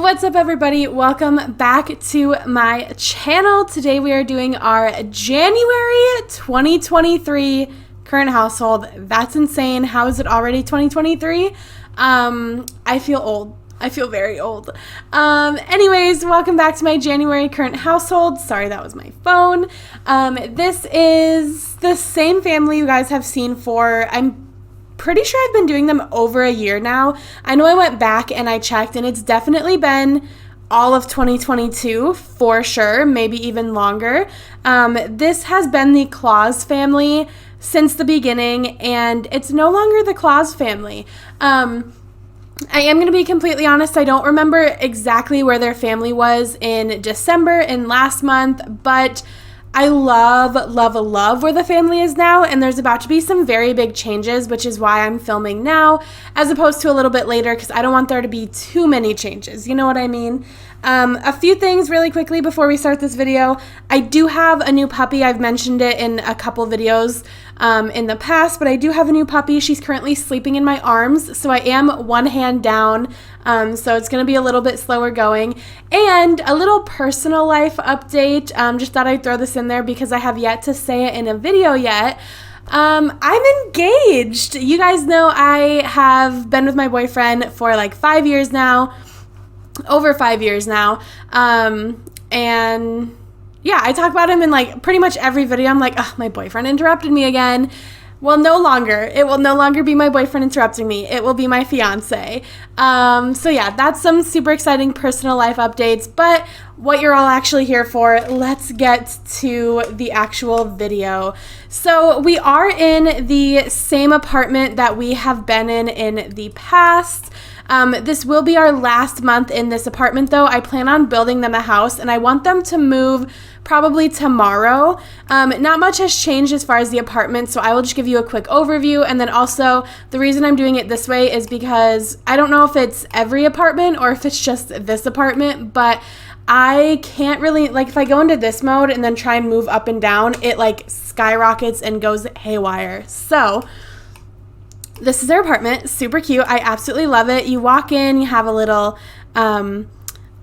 What's up, everybody? Welcome back to my channel. Today we are doing our January 2023 current household. That's insane. How is it already 2023? I feel old. I feel very old. Anyways, welcome back to my January current household. Sorry, that was my phone. This is the same family you guys have seen for, I'm pretty sure I've been doing them over a year now. I know I went back and I checked, and it's definitely been all of 2022 for sure, maybe even longer. This has been the Claus family since the beginning, and it's no longer the Claus family. I am going to be completely honest, I don't remember exactly where their family was in December and last month, but I love where the family is now, and there's about to be some very big changes, which is why I'm filming now as opposed to a little bit later, because I don't want there to be too many changes. You know what I mean? A few things really quickly before we start this video. I do have a new puppy. I've mentioned it in a couple videos in the past, but I do have a new puppy. She's currently sleeping in my arms, so I am one hand down, so it's going to be a little bit slower going. And a little personal life update, just thought I'd throw this in there because I have yet to say it in a video yet. I'm engaged. You guys know I have been with my boyfriend for like 5 years now. Over 5 years now. And yeah, I talk about him in like pretty much every video. I'm like, oh, my boyfriend interrupted me again. Well, no longer. It will no longer be my boyfriend interrupting me. It will be my fiance. So yeah, that's some super exciting personal life updates, but what you're all actually here for, let's get to the actual video. So we are in the same apartment that we have been in the past. This will be our last month in this apartment, though. I plan on building them a house, and I want them to move probably tomorrow. Not much has changed as far as the apartment, so I will just give you a quick overview. And then also, the reason I'm doing it this way is because I don't know if it's every apartment or if it's just this apartment, but I can't really, like, if I go into this mode and then try and move up and down, it like skyrockets and goes haywire. So this is their apartment, super cute. I absolutely love it. You walk in, you have a little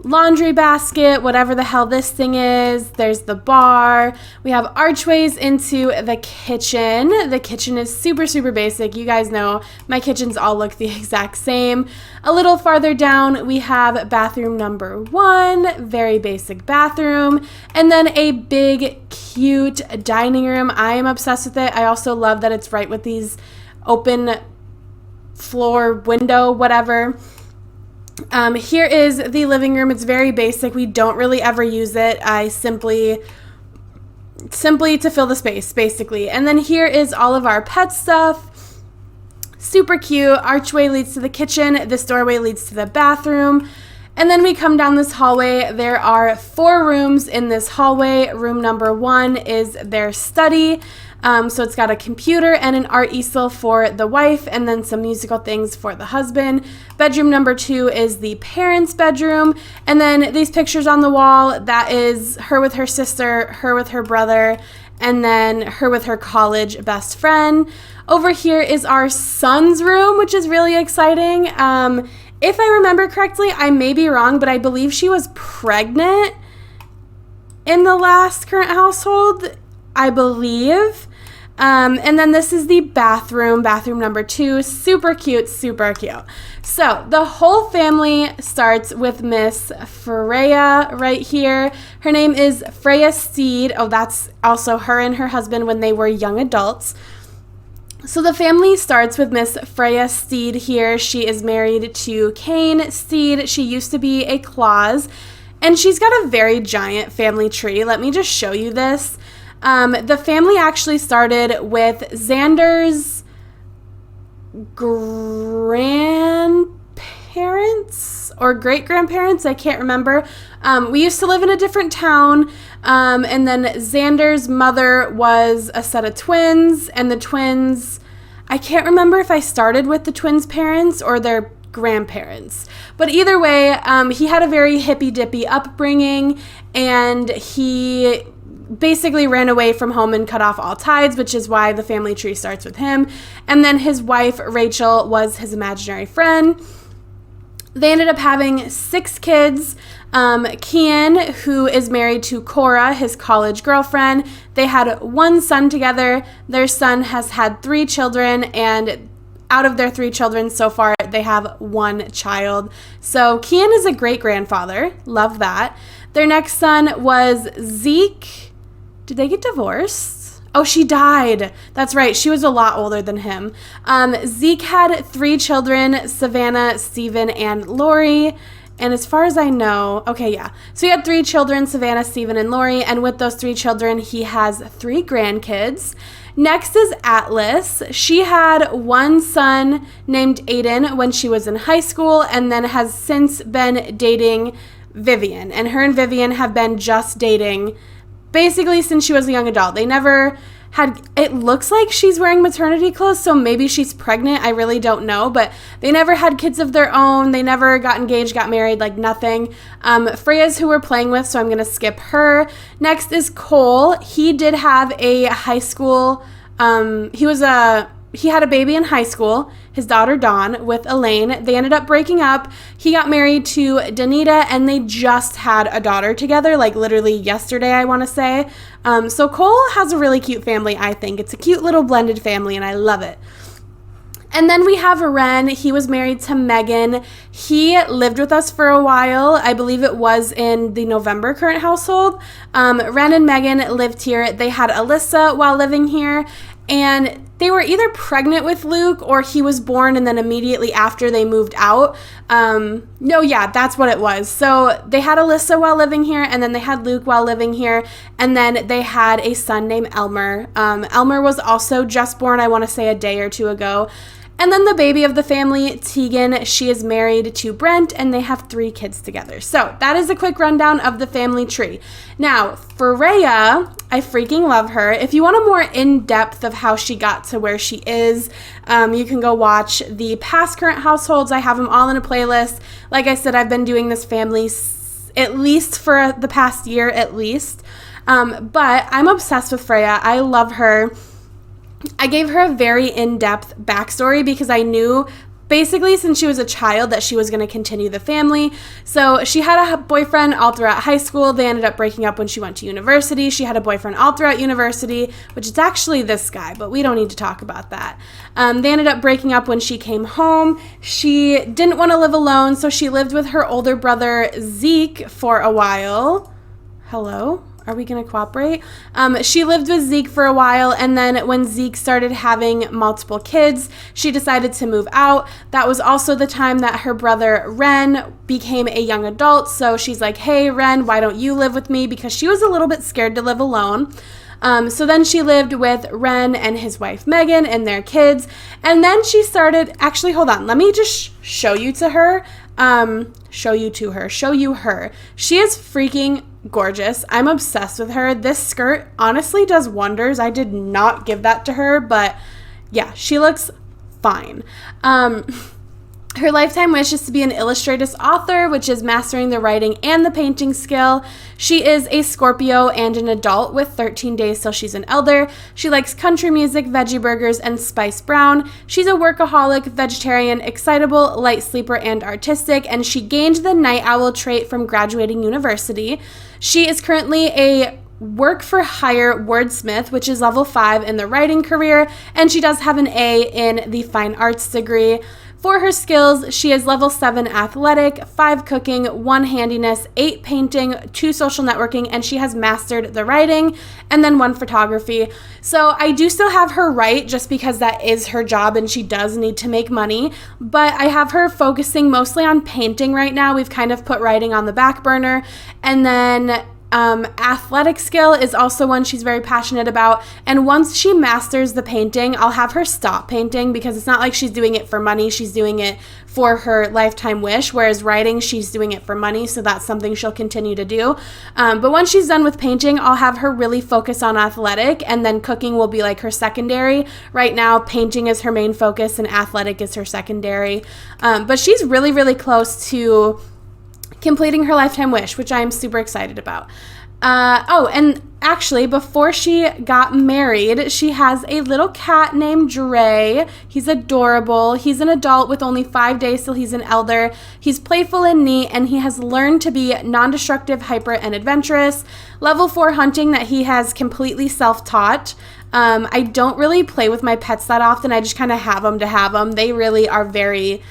laundry basket, whatever the hell this thing is. There's the bar. We have archways into the kitchen. The kitchen is super basic. You guys know my kitchens all look the exact same. A little farther down, we have bathroom number 1, very basic bathroom, and then a big, cute dining room. I am obsessed with it. I also love that it's right with these open floor window, whatever. Here is the living room. It's very basic. We don't really ever use it. I simply to fill the space, basically. And then here is all of our pet stuff. Super cute. Archway leads to the kitchen. This doorway leads to the bathroom. And then we come down this hallway. There are 4 rooms in this hallway. Room number 1 is their study. So it's got a computer and an art easel for the wife, and then some musical things for the husband. Bedroom number 2 is the parents' bedroom. And then these pictures on the wall, that is her with her sister, her with her brother, and then her with her college best friend. Over here is our son's room, which is really exciting. If I remember correctly, I may be wrong, but I believe she was pregnant in the last current household, I believe. And then this is the bathroom number 2. Super cute. So the whole family starts with Miss Freya right here. Her name is Freya Steed. Oh, that's also her and her husband when they were young adults. So the family starts with Miss Freya Steed here. She is married to Kane Steed. She used to be a Claus, and she's got a very giant family tree. Let me just show you this. The family actually started with Xander's grandparents or great-grandparents, I can't remember. We used to live in a different town, and then Xander's mother was a set of twins, and the twins, I can't remember if I started with the twins' parents or their grandparents. But either way, he had a very hippy-dippy upbringing, and he basically ran away from home and cut off all ties, which is why the family tree starts with him. And then his wife, Rachel, was his imaginary friend. They ended up having 6 kids. Kian, who is married to Cora, his college girlfriend, they had 1 son together. Their son has had 3 children, and out of their 3 children so far, they have 1 child. So Kian is a great-grandfather. Love that. Their next son was Zeke. Did they get divorced? Oh, she died. That's right. She was a lot older than him. Zeke had 3 children, Savannah, Steven, and Lori. And as far as I know, okay, yeah. So he had 3 children, Savannah, Steven, and Lori. And with those 3 children, he has 3 grandkids. Next is Atlas. She had 1 son named Aiden when she was in high school, and then has since been dating Vivian. And her and Vivian have been just dating basically since she was a young adult. They never had, it looks like she's wearing maternity clothes, so maybe she's pregnant. I really don't know, but they never had kids of their own. They never got engaged, got married, like nothing. Freya's who we're playing with, so I'm going to skip her. Next is Cole. He did have a high school, he had a baby in high school, his daughter Dawn, with Elaine. They ended up breaking up. He got married to Danita, and they just had a daughter together, like literally yesterday, I want to say. So Cole has a really cute family, I think. It's a cute little blended family, and I love it. And then we have Ren. He was married to Megan. He lived with us for a while. I believe it was in the November current household. Ren and Megan lived here. They had Alyssa while living here, and they were either pregnant with Luke or he was born and then immediately after they moved out. That's what it was. So they had Alyssa while living here, and then they had Luke while living here, and then they had a son named Elmer. Elmer was also just born, I want to say a day or 2 ago. And then the baby of the family, Tegan, she is married to Brent, and they have 3 kids together. So that is a quick rundown of the family tree. Now, for Rhea, I freaking love her. If you want a more in-depth of how she got to where she is, you can go watch the past current households. I have them all in a playlist. Like I said, I've been doing this family at least for the past year at least. But I'm obsessed with Freya. I love her. I gave her a very in-depth backstory because I knew basically since she was a child that she was going to continue the family. So she had a boyfriend all throughout high school. They ended up breaking up when she went to university. She had a boyfriend all throughout university, which is actually this guy, but we don't need to talk about that. They ended up breaking up when she came home. She didn't want to live alone, so she lived with her older brother Zeke for a while. Hello? Are we going to cooperate? She lived with Zeke for a while, and then when Zeke started having multiple kids, she decided to move out. That was also the time that her brother Ren became a young adult, so she's like, hey, Ren, why don't you live with me? Because she was a little bit scared to live alone. So then she lived with Ren and his wife Megan and their kids, and then she started, actually, hold on, let me just show you her. She is freaking gorgeous. I'm obsessed with her. This skirt honestly does wonders. I did not give that to her, but yeah, she looks fine. Her lifetime wish is to be an illustratus author, which is mastering the writing and the painting skill. She is a Scorpio and an adult with 13 days till she's an elder. She likes country music, veggie burgers, and spice brown. She's a workaholic, vegetarian, excitable, light sleeper, and artistic, and she gained the night owl trait from graduating university. She is currently a work for hire wordsmith, which is level 5 in the writing career, and she does have an A in the fine arts degree. For her skills, she is level 7 athletic, 5 cooking, 1 handiness, 8 painting, 2 social networking, and she has mastered the writing, and then 1 photography. So I do still have her write just because that is her job and she does need to make money, but I have her focusing mostly on painting right now. We've kind of put writing on the back burner, and then athletic skill is also one she's very passionate about, and once she masters the painting, I'll have her stop painting because it's not like she's doing it for money, she's doing it for her lifetime wish, whereas writing, she's doing it for money, so that's something she'll continue to do. But once she's done with painting, I'll have her really focus on athletic, and then cooking will be like her secondary. Right now, painting is her main focus and athletic is her secondary. But she's really, really close to completing her lifetime wish, which I am super excited about. And Actually, before she got married, she has a little cat named Dre. He's adorable. He's an adult with only 5 days till he's an elder. He's playful and neat, and he has learned to be non-destructive, hyper, and adventurous. Level 4 hunting that he has completely self-taught. I don't really play with my pets that often. I just kind of have them to have them. They really are very,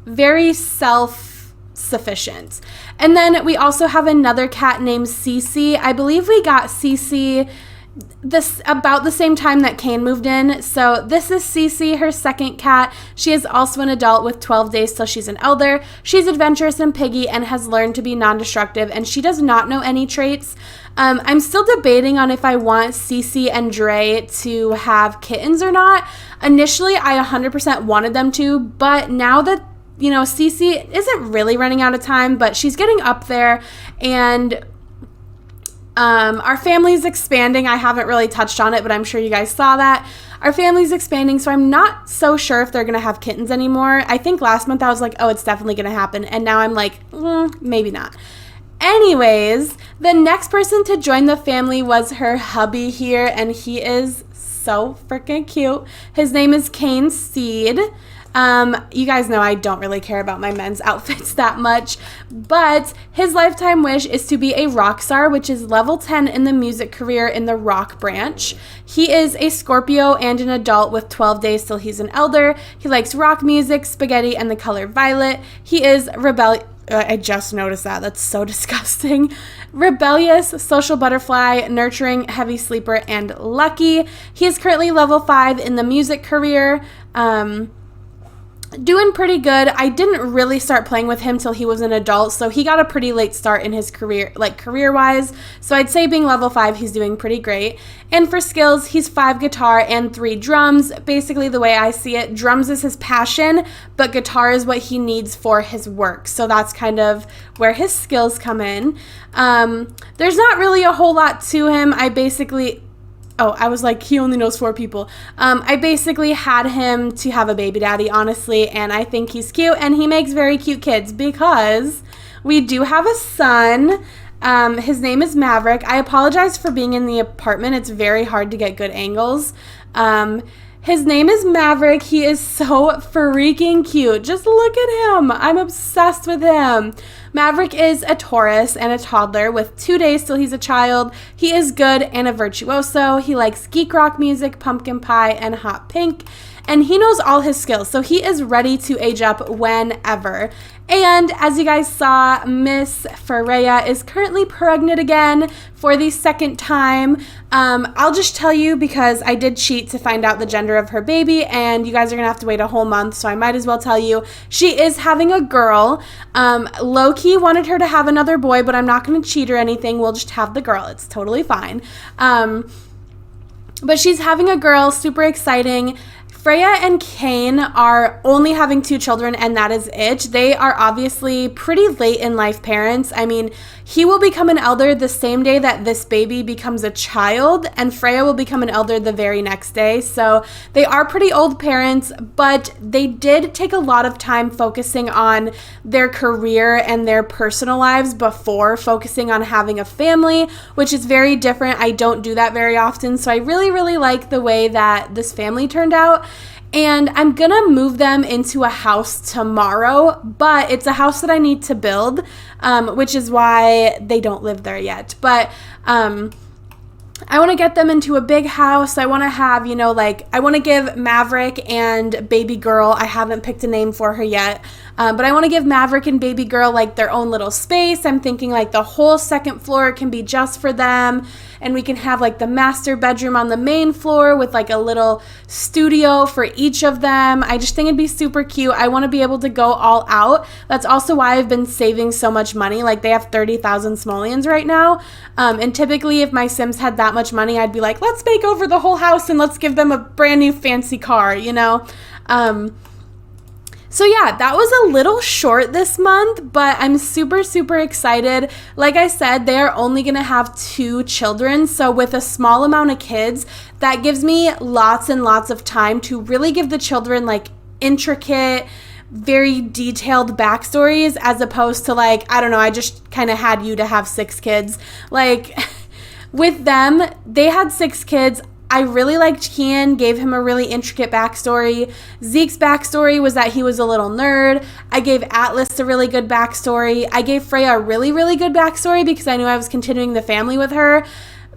very self-sufficient. And then we also have another cat named Cece. I believe we got Cece this about the same time that Kane moved in. So this is Cece, her second cat. She is also an adult with 12 days till she's an elder. She's adventurous and piggy and has learned to be non-destructive, and she does not know any traits. I'm still debating on if I want Cece and Dre to have kittens or not. Initially, I 100% wanted them to, but now that Cece isn't really running out of time, but she's getting up there, and our family's expanding. I haven't really touched on it, but I'm sure you guys saw that. Our family's expanding, so I'm not so sure if they're going to have kittens anymore. I think last month I was like, oh, it's definitely going to happen, and now I'm like, maybe not. Anyways, the next person to join the family was her hubby here, and he is so freaking cute. His name is Kane Seed. You guys know I don't really care about my men's outfits that much, but his lifetime wish is to be a rock star, which is level 10 in the music career in the rock branch. He is a Scorpio and an adult with 12 days till he's an elder. He likes rock music, spaghetti, and the color violet. He is rebellious. I just noticed that. That's so disgusting. Rebellious, social butterfly, nurturing, heavy sleeper, and lucky. He is currently level 5 in the music career. Doing pretty good. I didn't really start playing with him till he was an adult, so he got a pretty late start in his career, like career-wise. So I'd say being level 5, he's doing pretty great. And for skills, he's 5 guitar and 3 drums. Basically, the way I see it, drums is his passion, but guitar is what he needs for his work. So that's kind of where his skills come in. There's not really a whole lot to him. I was like, he only knows 4 people. I basically had him to have a baby daddy, honestly, and I think he's cute, and he makes very cute kids because we do have a son. His name is Maverick. I apologize for being in the apartment. It's very hard to get good angles. His name is Maverick. He is so freaking cute. Just look at him. I'm obsessed with him. Maverick is a Taurus and a toddler with 2 days till he's a child. He is good and a virtuoso. He likes geek rock music, pumpkin pie, and hot pink. And he knows all his skills, so he is ready to age up whenever. And as you guys saw, Miss Freya is currently pregnant again for the second time. I'll just tell you because I did cheat to find out the gender of her baby, and you guys are going to have to wait a whole month, so I might as well tell you. She is having a girl. Low-key wanted her to have another boy, but I'm not going to cheat or anything. We'll just have the girl. It's totally fine. But she's having a girl, super exciting. Freya and Kane are only having 2 children, and that is it. They are obviously pretty late in life parents. I mean, he will become an elder the same day that this baby becomes a child, and Freya will become an elder the very next day. So they are pretty old parents, but they did take a lot of time focusing on their career and their personal lives before focusing on having a family, which is very different. I don't do that very often, so I really, really like the way that this family turned out. And I'm gonna move them into a house tomorrow, but it's a house that I need to build, which is why they don't live there yet. But I want to get them into a big house. I want to have, I want to give Maverick and baby girl, I haven't picked a name for her yet, but I want to give Maverick and baby girl like their own little space. I'm thinking like the whole second floor can be just for them, and we can have like the master bedroom on the main floor with like a little studio for each of them. I just think it'd be super cute. I want to be able to go all out. That's also why I've been saving so much money. Like they have 30,000 simoleons right now, and typically if my Sims had that much money, I'd be like, let's make over the whole house and let's give them a brand new fancy car, So yeah, that was a little short this month, but I'm super, super excited. Like I said, they are only going to have 2 children, so with a small amount of kids, that gives me lots and lots of time to really give the children like intricate, very detailed backstories, as opposed to like, I don't know, I just kind of had you to have 6 kids. Like with them, they had 6 kids. I really liked Kian, gave him a really intricate backstory. Zeke's backstory was that he was a little nerd. I gave Atlas a really good backstory. I gave Freya a really, really good backstory because I knew I was continuing the family with her.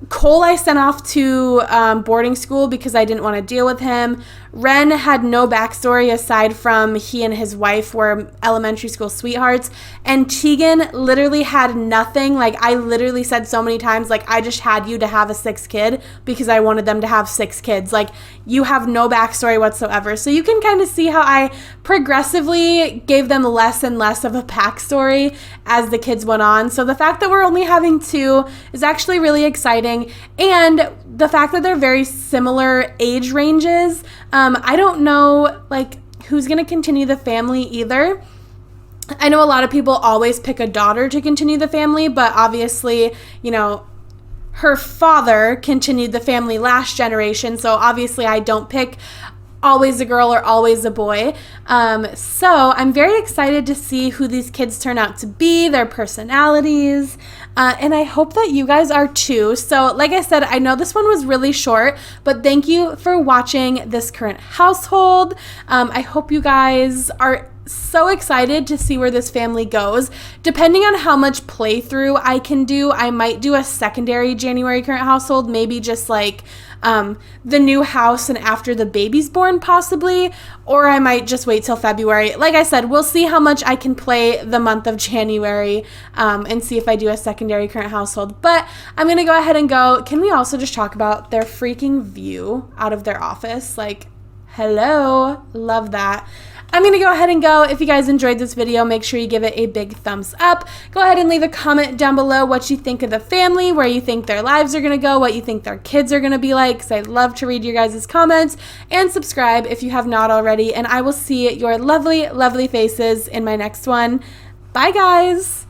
Cole I sent off to boarding school because I didn't want to deal with him. Ren had no backstory aside from he and his wife were elementary school sweethearts. And Tegan literally had nothing. Like, I literally said so many times, like, I just had you to have a 6th kid because I wanted them to have 6 kids. Like, you have no backstory whatsoever. So you can kind of see how I progressively gave them less and less of a backstory as the kids went on. So the fact that we're only having 2 is actually really exciting. And the fact that they're very similar age ranges, I don't know, like, who's going to continue the family either. I know a lot of people always pick a daughter to continue the family, but obviously, you know, her father continued the family last generation, so obviously I don't pick always a girl or always a boy. So I'm very excited to see who these kids turn out to be, their personalities, and I hope that you guys are too. So like I said, I know this one was really short, but thank you for watching this current household. I hope you guys are so excited to see where this family goes. Depending on how much playthrough I can do, I might do a secondary January current household, maybe just like the new house and after the baby's born possibly, or I might just wait till February. Like I said, we'll see how much I can play the month of January and see if I do a secondary current household. But I'm gonna go ahead and go. Can we also just talk about their freaking view out of their office? Like, hello, love that. I'm going to go ahead and go. If you guys enjoyed this video, make sure you give it a big thumbs up. Go ahead and leave a comment down below what you think of the family, where you think their lives are going to go, what you think their kids are going to be like, because I'd love to read your guys' comments. And subscribe if you have not already. And I will see your lovely, lovely faces in my next one. Bye, guys.